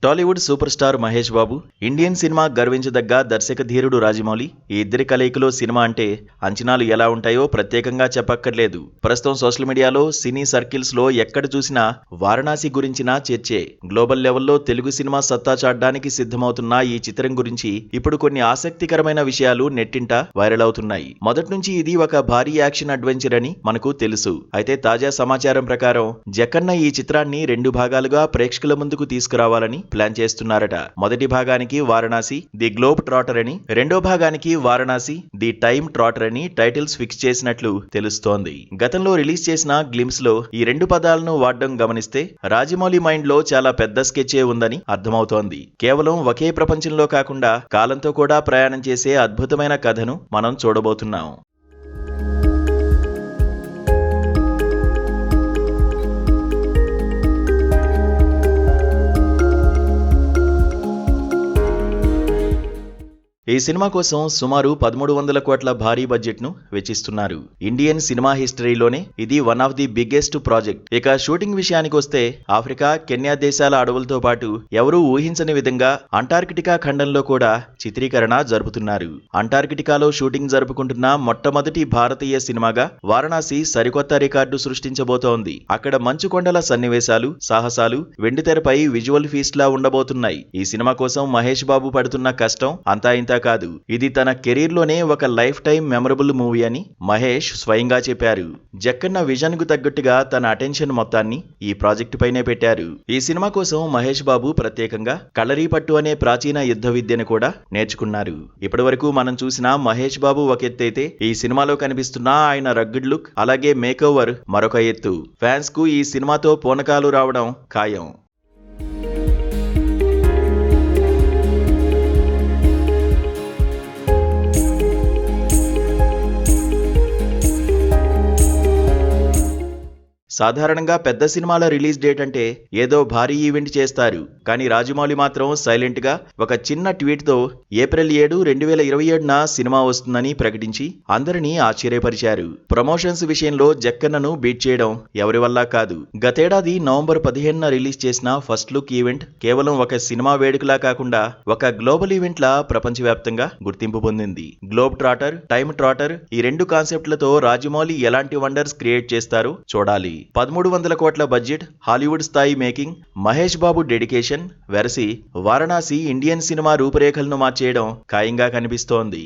Tollywood super star Mahesh Babu, Indian cinema గర్వించదగ్గ దర్శక ధీరుడు రాజమౌళి, ఈ ఇద్దరి కలయికలో సినిమా అంటే అంచనాలు ఎలా ఉంటాయో ప్రత్యేకంగా చెప్పక్కర్లేదు. ప్రస్తుతం సోషల్ మీడియాలో, సినీ సర్కిల్స్ లో ఎక్కడ చూసినా వారణాసి గురించిన చర్చే. గ్లోబల్ లెవెల్లో తెలుగు సినిమా సత్తా చాటడానికి సిద్ధమవుతున్న ఈ చిత్రం గురించి ఇప్పుడు కొన్ని ఆసక్తికరమైన విషయాలు నెట్టింట వైరల్ అవుతున్నాయి. మొదటి నుంచి ఇది ఒక భారీ యాక్షన్ అడ్వెంచర్ అని మనకు తెలుసు. అయితే తాజా సమాచారం ప్రకారం జక్కన్న ఈ చిత్రాన్ని 2 భాగాలుగా ప్రేక్షకుల ముందుకు తీసుకురావాలని ప్లాన్ చేస్తున్నారట. మొదటి భాగానికి వారణాసి ది గ్లోబ్ ట్రాటర్ అని, రెండో భాగానికి వారణాసి ది టైమ్ ట్రాటర్ అని టైటిల్స్ ఫిక్స్ చేసినట్లు తెలుస్తోంది. గతంలో రిలీజ్ చేసిన గ్లిమ్స్ లో ఈ 2 పదాలను వాడడం గమనిస్తే రాజమౌళి మైండ్ లో చాలా పెద్ద స్కెచే ఉందని అర్థమవుతోంది. కేవలం ఒకే ప్రపంచంలో కాకుండా కాలంతో కూడా ప్రయాణం చేసే అద్భుతమైన కథను మనం చూడబోతున్నాం. ఈ సినిమా కోసం సుమారు 1300 కోట్ల భారీ బడ్జెట్ ను వెచ్చిస్తున్నారు. ఇండియన్ సినిమా హిస్టరీలోనే ఇది one of the biggest project. ఇక షూటింగ్ విషయానికి వస్తే ఆఫ్రికా, కెన్యా దేశాల అడవులతో పాటు ఎవరూ ఊహించని విధంగా అంటార్కిటికా ఖండంలో కూడా చిత్రీకరణ జరుపుతున్నారు. అంటార్కిటికాలో షూటింగ్ జరుపుకుంటున్న మొట్టమొదటి భారతీయ సినిమాగా వారణాసి సరికొత్త రికార్డు సృష్టించబోతోంది. అక్కడ మంచు కొండల సన్నివేశాలు, సాహసాలు వెండితెరపై విజువల్ ఫీస్ట్ లా ఉండబోతున్నాయి. ఈ సినిమా కోసం మహేష్ బాబు పడుతున్న కష్టం అంతా ఇంత కాదు. ఇది తన కెరీర్ లోనే ఒక లైఫ్ టైం మెమరబుల్ మూవీ అని మహేష్ స్వయంగా చెప్పారు. జక్కన్న విజన్ కు తగ్గట్టుగా తన అటెన్షన్ మొత్తాన్ని ఈ ప్రాజెక్టు పైనే పెట్టారు. ఈ సినిమా కోసం మహేష్ బాబు ప్రత్యేకంగా కలరీ పట్టు అనే ప్రాచీన యుద్ధ విద్యను కూడా నేర్చుకున్నారు. ఇప్పటి వరకు మనం చూసిన మహేష్ బాబు ఒక ఎత్తైతే, ఈ సినిమాలో కనిపిస్తున్న ఆయన రగ్గిడ్ లుక్, అలాగే మేకోవర్ మరొక ఎత్తు. ఫ్యాన్స్ కు ఈ సినిమాతో పూనకాలు రావడం ఖాయం. సాధారణంగా పెద్ద సినిమాల రిలీజ్ డేట్ అంటే ఏదో భారీ ఈవెంట్ చేస్తారు. కానీ రాజమౌళి మాత్రం సైలెంట్ గా ఒక చిన్న ట్వీట్ తో ఏప్రిల్ 7, 2027న సినిమా వస్తుందని ప్రకటించి అందరినీ ఆశ్చర్యపరిచారు. ప్రమోషన్స్ విషయంలో జక్కన్నను బీట్ చేయడం ఎవరి వల్ల కాదు. గతేడాది నవంబర్ 15న రిలీజ్ చేసిన ఫస్ట్ లుక్ ఈవెంట్ కేవలం ఒక సినిమా వేడుకలా కాకుండా ఒక గ్లోబల్ ఈవెంట్ లా ప్రపంచవ్యాప్తంగా గుర్తింపు పొందింది. గ్లోబ్ ట్రాటర్, టైమ్ ట్రాటర్ ఈ 2 కాన్సెప్ట్లతో రాజమౌళి ఎలాంటి వండర్స్ క్రియేట్ చేస్తారో చూడాలి. 1300 కోట్ల బడ్జెట్, హాలీవుడ్ స్థాయి మేకింగ్, మహేష్ బాబు డెడికేషన్ వెరసి వారణాసి ఇండియన్ సినిమా రూపురేఖలను మార్చేయడం ఖాయంగా కనిపిస్తోంది.